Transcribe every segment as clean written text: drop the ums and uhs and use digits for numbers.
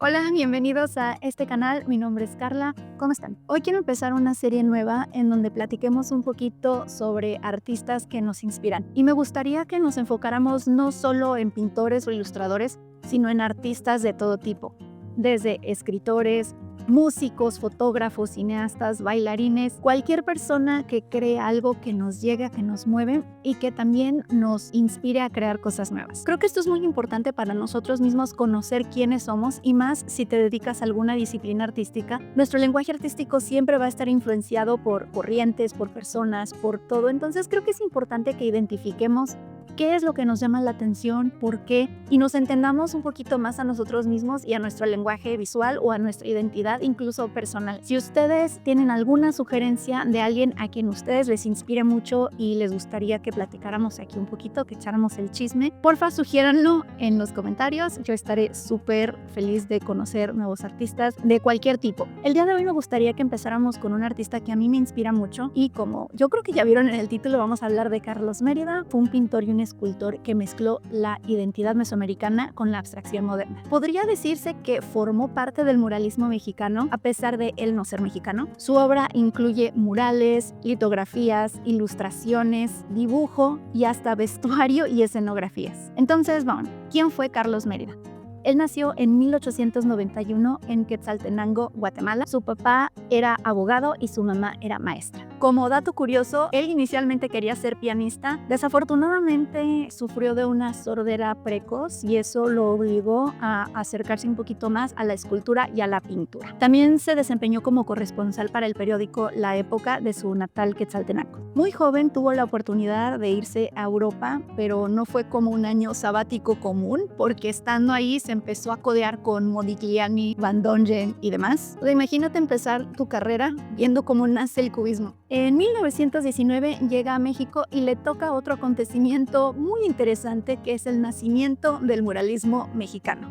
Hola, bienvenidos a este canal. Mi nombre es Carla. ¿Cómo están? Hoy quiero empezar una serie nueva en donde platiquemos un poquito sobre artistas que nos inspiran. Y me gustaría que nos enfocáramos no solo en pintores o ilustradores, sino en artistas de todo tipo, desde escritores, músicos, fotógrafos, cineastas, bailarines, cualquier persona que cree algo que nos llega, que nos mueve y que también nos inspire a crear cosas nuevas. Creo que esto es muy importante para nosotros mismos, conocer quiénes somos, y más si te dedicas a alguna disciplina artística. Nuestro lenguaje artístico siempre va a estar influenciado por corrientes, por personas, por todo. Entonces creo que es importante que identifiquemos qué es lo que nos llama la atención, por qué, y nos entendamos un poquito más a nosotros mismos y a nuestro lenguaje visual o a nuestra identidad, incluso personal. Si ustedes tienen alguna sugerencia de alguien a quien ustedes les inspire mucho y les gustaría que platicáramos aquí un poquito, que echáramos el chisme, porfa sugiéranlo en los comentarios. Yo estaré súper feliz de conocer nuevos artistas de cualquier tipo. El día de hoy me gustaría que empezáramos con un artista que a mí me inspira mucho, y como yo creo que ya vieron en el título, vamos a hablar de Carlos Mérida. Fue un pintor y un escultor que mezcló la identidad mesoamericana con la abstracción moderna. Podría decirse que formó parte del muralismo mexicano, a pesar de él no ser mexicano. Su obra incluye murales, litografías, ilustraciones, dibujo y hasta vestuario y escenografías. Entonces, vamos, ¿quién fue Carlos Mérida? Él nació en 1891 en Quetzaltenango, Guatemala. Su papá era abogado y su mamá era maestra. Como dato curioso, él inicialmente quería ser pianista. Desafortunadamente sufrió de una sordera precoz y eso lo obligó a acercarse un poquito más a la escultura y a la pintura. También se desempeñó como corresponsal para el periódico La Época de su natal Quetzaltenango. Muy joven tuvo la oportunidad de irse a Europa, pero no fue como un año sabático común, porque estando ahí se empezó a codear con Modigliani, Van Dongen y demás. O sea, imagínate empezar tu carrera viendo cómo nace el cubismo. En 1919 llega a México y le toca otro acontecimiento muy interesante, que es el nacimiento del muralismo mexicano.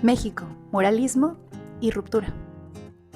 México, muralismo y ruptura.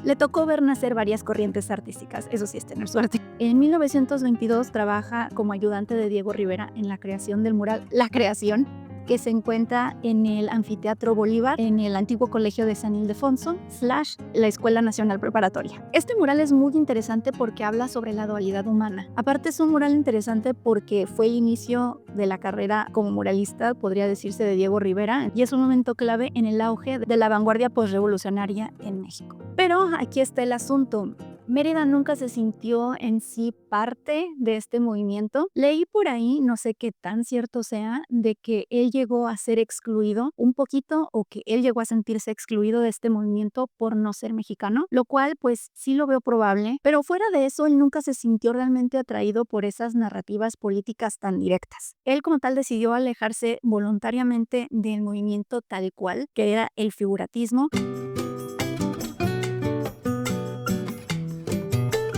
Le tocó ver nacer varias corrientes artísticas, eso sí es tener suerte. En 1922 trabaja como ayudante de Diego Rivera en la creación del mural La Creación, que se encuentra en el Anfiteatro Bolívar, en el antiguo Colegio de San Ildefonso, la Escuela Nacional Preparatoria. Este mural es muy interesante porque habla sobre la dualidad humana. Aparte es un mural interesante porque fue el inicio de la carrera como muralista, podría decirse, de Diego Rivera, y es un momento clave en el auge de la vanguardia posrevolucionaria en México. Pero aquí está el asunto. Mérida nunca se sintió en sí parte de este movimiento. Leí por ahí, no sé qué tan cierto sea, de que él llegó a ser excluido un poquito, o que él llegó a sentirse excluido de este movimiento por no ser mexicano, lo cual pues sí lo veo probable, pero fuera de eso él nunca se sintió realmente atraído por esas narrativas políticas tan directas. Él como tal decidió alejarse voluntariamente del movimiento tal cual, que era el figuratismo.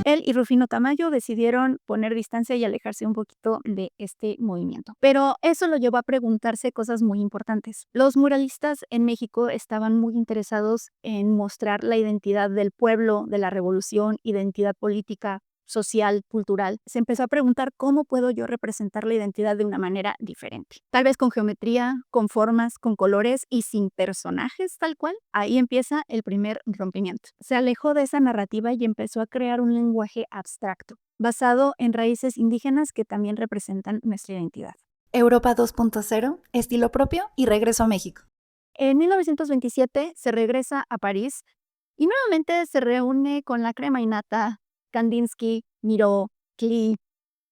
Él y Rufino Tamayo decidieron poner distancia y alejarse un poquito de este movimiento. Pero eso lo llevó a preguntarse cosas muy importantes. Los muralistas en México estaban muy interesados en mostrar la identidad del pueblo, de la revolución, identidad política, social, cultural. Se empezó a preguntar cómo puedo yo representar la identidad de una manera diferente. Tal vez con geometría, con formas, con colores y sin personajes tal cual. Ahí empieza el primer rompimiento. Se alejó de esa narrativa y empezó a crear un lenguaje abstracto, basado en raíces indígenas que también representan nuestra identidad. Europa 2.0, estilo propio y regreso a México. En 1927 se regresa a París y nuevamente se reúne con la crema innata, Kandinsky, Miró, Klee,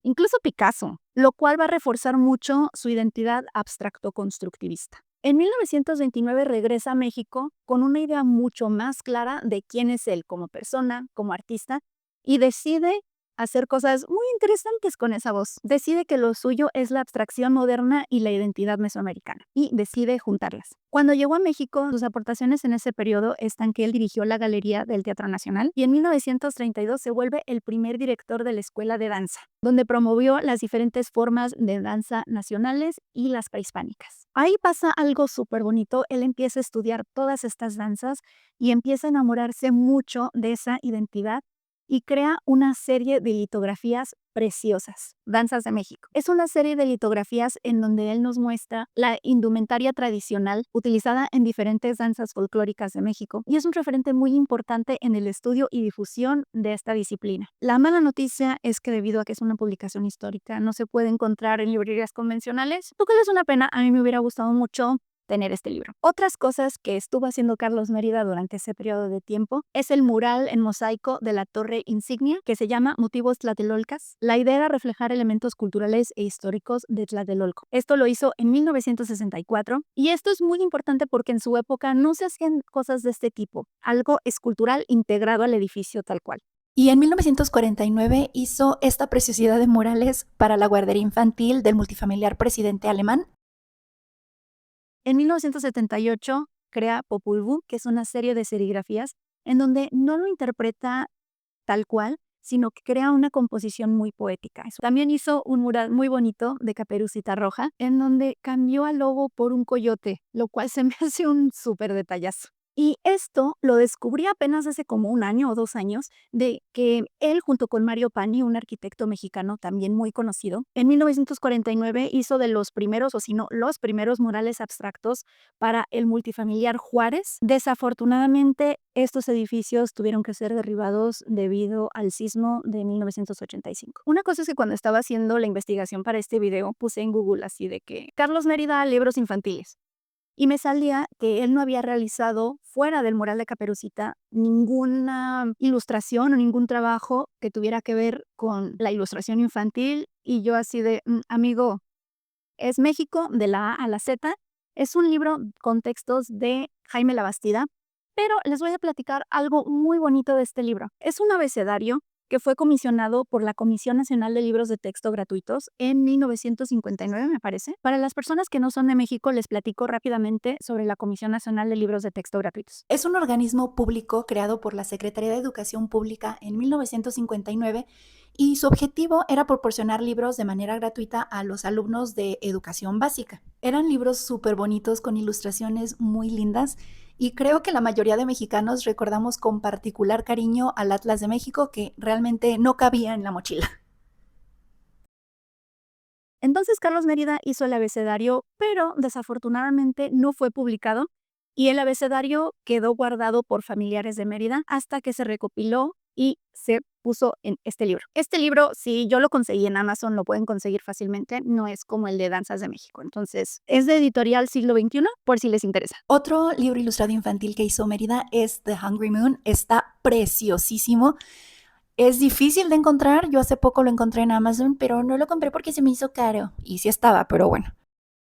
incluso Picasso, lo cual va a reforzar mucho su identidad abstracto-constructivista. En 1929 regresa a México con una idea mucho más clara de quién es él como persona, como artista, y decide hacer cosas muy interesantes con esa voz. Decide que lo suyo es la abstracción moderna y la identidad mesoamericana, y decide juntarlas. Cuando llegó a México, sus aportaciones en ese periodo están que él dirigió la Galería del Teatro Nacional y en 1932 se vuelve el primer director de la Escuela de Danza, donde promovió las diferentes formas de danza nacionales y las prehispánicas. Ahí pasa algo súper bonito. Él empieza a estudiar todas estas danzas y empieza a enamorarse mucho de esa identidad y crea una serie de litografías preciosas, Danzas de México. Es una serie de litografías en donde él nos muestra la indumentaria tradicional utilizada en diferentes danzas folclóricas de México y es un referente muy importante en el estudio y difusión de esta disciplina. La mala noticia es que debido a que es una publicación histórica no se puede encontrar en librerías convencionales, lo cual es una pena. A mí me hubiera gustado mucho tener este libro. Otras cosas que estuvo haciendo Carlos Mérida durante ese periodo de tiempo es el mural en mosaico de la torre insignia que se llama Motivos Tlatelolcas. La idea era reflejar elementos culturales e históricos de Tlatelolco. Esto lo hizo en 1964 y esto es muy importante porque en su época no se hacían cosas de este tipo, algo escultural integrado al edificio tal cual. Y en 1949 hizo esta preciosidad de murales para la guardería infantil del multifamiliar Presidente Alemán. En 1978 crea Popol Vuh, que es una serie de serigrafías en donde no lo interpreta tal cual, sino que crea una composición muy poética. También hizo un mural muy bonito de Caperucita Roja, en donde cambió al lobo por un coyote, lo cual se me hace un súper detallazo. Y esto lo descubrí apenas hace como 1 año o 2 años, de que él, junto con Mario Pani, un arquitecto mexicano también muy conocido, en 1949 hizo de los primeros, o si no, los primeros murales abstractos para el multifamiliar Juárez. Desafortunadamente, estos edificios tuvieron que ser derribados debido al sismo de 1985. Una cosa es que cuando estaba haciendo la investigación para este video, puse en Google así de que Carlos Mérida, libros infantiles. Y me salía que él no había realizado, fuera del mural de Caperucita, ninguna ilustración o ningún trabajo que tuviera que ver con la ilustración infantil. Y yo así de, amigo, es México de la A a la Z. Es un libro con textos de Jaime Labastida, pero les voy a platicar algo muy bonito de este libro. Es un abecedario que fue comisionado por la Comisión Nacional de Libros de Texto Gratuitos en 1959, me parece. Para las personas que no son de México, les platico rápidamente sobre la Comisión Nacional de Libros de Texto Gratuitos. Es un organismo público creado por la Secretaría de Educación Pública en 1959 y su objetivo era proporcionar libros de manera gratuita a los alumnos de educación básica. Eran libros súper bonitos con ilustraciones muy lindas y creo que la mayoría de mexicanos recordamos con particular cariño al Atlas de México, que realmente no cabía en la mochila. Entonces Carlos Mérida hizo el abecedario, pero desafortunadamente no fue publicado y el abecedario quedó guardado por familiares de Mérida hasta que se recopiló y se puso en este libro. Este libro, si yo lo conseguí en Amazon, lo pueden conseguir fácilmente, no es como el de Danzas de México. Entonces, es de editorial Siglo XXI, por si les interesa. Otro libro ilustrado infantil que hizo Mérida es The Hungry Moon. Está preciosísimo. Es difícil de encontrar. Yo hace poco lo encontré en Amazon, pero no lo compré porque se me hizo caro. Y sí estaba, pero bueno.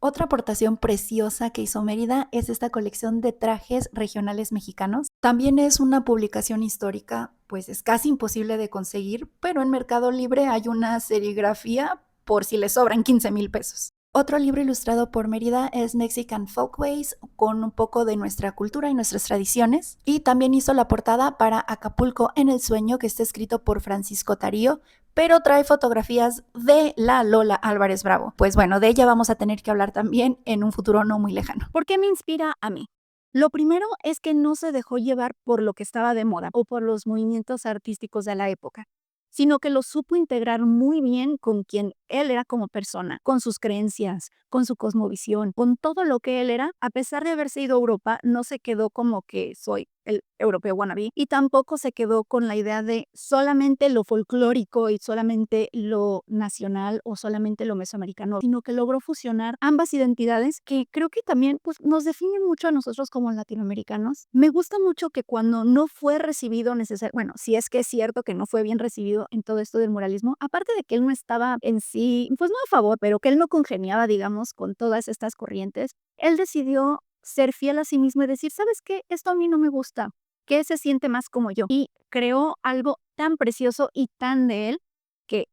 Otra aportación preciosa que hizo Mérida es esta colección de trajes regionales mexicanos. También es una publicación histórica, pues es casi imposible de conseguir, pero en Mercado Libre hay una serigrafía por si le sobran 15,000 pesos. Otro libro ilustrado por Mérida es Mexican Folkways, con un poco de nuestra cultura y nuestras tradiciones. Y también hizo la portada para Acapulco en el sueño, que está escrito por Francisco Tarío, pero trae fotografías de la Lola Álvarez Bravo. Pues bueno, de ella vamos a tener que hablar también en un futuro no muy lejano. ¿Por qué me inspira a mí? Lo primero es que no se dejó llevar por lo que estaba de moda o por los movimientos artísticos de la época, sino que lo supo integrar muy bien con quien él era como persona, con sus creencias, con su cosmovisión, con todo lo que él era. A pesar de haberse ido a Europa, no se quedó como que soy el europeo wannabe y tampoco se quedó con la idea de solamente lo folclórico y solamente lo nacional o solamente lo mesoamericano, sino que logró fusionar ambas identidades que creo que también pues, nos definen mucho a nosotros como latinoamericanos. Me gusta mucho que cuando no fue recibido necesariamente, bueno, si es que es cierto que no fue bien recibido en todo esto del muralismo, aparte de que él no estaba en sí, pues no a favor, pero que él no congeniaba, digamos, con todas estas corrientes, él decidió ser fiel a sí mismo y decir, ¿sabes qué? Esto a mí no me gusta, que se siente más como yo. Y creó algo tan precioso y tan de él que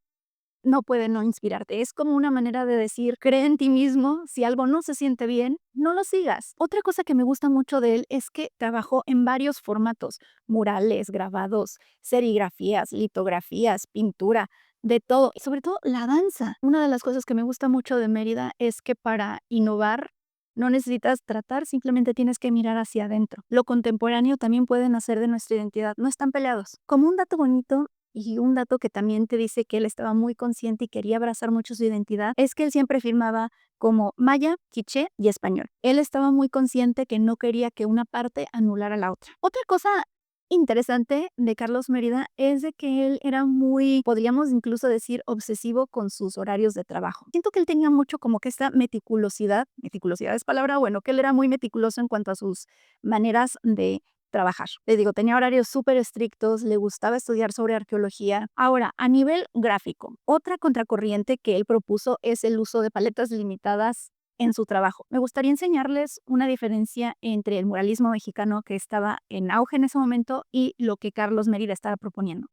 no puede no inspirarte. Es como una manera de decir, cree en ti mismo, si algo no se siente bien, no lo sigas. Otra cosa que me gusta mucho de él es que trabajó en varios formatos, murales, grabados, serigrafías, litografías, pintura, de todo. Y sobre todo la danza. Una de las cosas que me gusta mucho de Mérida es que para innovar no necesitas tratar, simplemente tienes que mirar hacia adentro. Lo contemporáneo también puede nacer de nuestra identidad, no están peleados. Como un dato bonito, y un dato que también te dice que él estaba muy consciente y quería abrazar mucho su identidad, es que él siempre firmaba como maya, quiché y español. Él estaba muy consciente que no quería que una parte anulara la otra. Otra cosa interesante de Carlos Mérida es de que él era muy, podríamos incluso decir, obsesivo con sus horarios de trabajo. Siento que él tenía mucho como que esta meticulosidad es palabra, bueno, que él era muy meticuloso en cuanto a sus maneras de trabajar. Le digo, tenía horarios súper estrictos, le gustaba estudiar sobre arqueología. Ahora, a nivel gráfico, otra contracorriente que él propuso es el uso de paletas limitadas en su trabajo. Me gustaría enseñarles una diferencia entre el muralismo mexicano que estaba en auge en ese momento y lo que Carlos Mérida estaba proponiendo.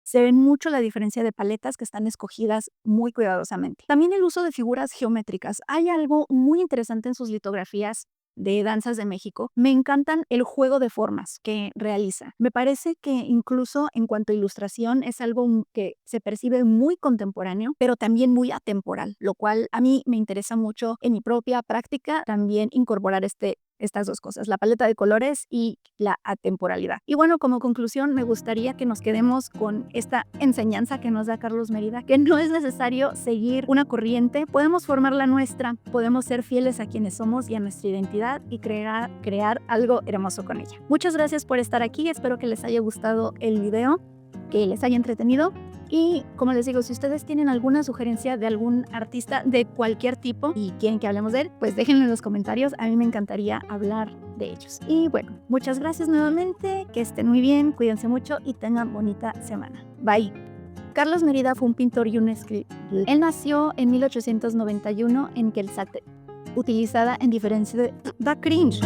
Se ve mucho la diferencia de paletas que están escogidas muy cuidadosamente. También el uso de figuras geométricas. Hay algo muy interesante en sus litografías de danzas de México. Me encantan el juego de formas que realiza. Me parece que incluso en cuanto a ilustración es algo que se percibe muy contemporáneo, pero también muy atemporal, lo cual a mí me interesa mucho en mi propia práctica también incorporar estas dos cosas, la paleta de colores y la atemporalidad. Y bueno, como conclusión, me gustaría que nos quedemos con esta enseñanza que nos da Carlos Mérida, que no es necesario seguir una corriente, podemos formar la nuestra, podemos ser fieles a quienes somos y a nuestra identidad y crear algo hermoso con ella. Muchas gracias por estar aquí, espero que les haya gustado el video, que les haya entretenido. Y como les digo, si ustedes tienen alguna sugerencia de algún artista de cualquier tipo y quieren que hablemos de él, pues déjenlo en los comentarios. A mí me encantaría hablar de ellos. Y bueno, muchas gracias nuevamente. Que estén muy bien, cuídense mucho y tengan bonita semana. Bye. Carlos Mérida fue un pintor y un escritor. Él nació en 1891 en Quetzaltépetl, utilizada en diferencia de... Da cringe.